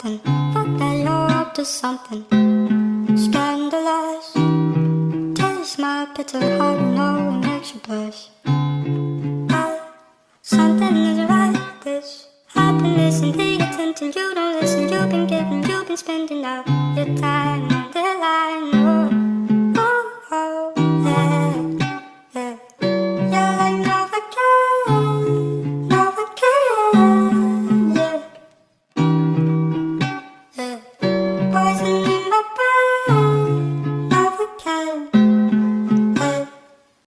something. Fuck that you're up to something scandalous. Taste my bitter heart, you know it makes you blush. Something is right, this happiness and the attention. You don't listen, you've been giving, you've been spending all your time on the line. Oh, oh, yeah, yeah. You're like Novocaine, Novocaine, yeah, yeah. Poison in my brain, Novocaine.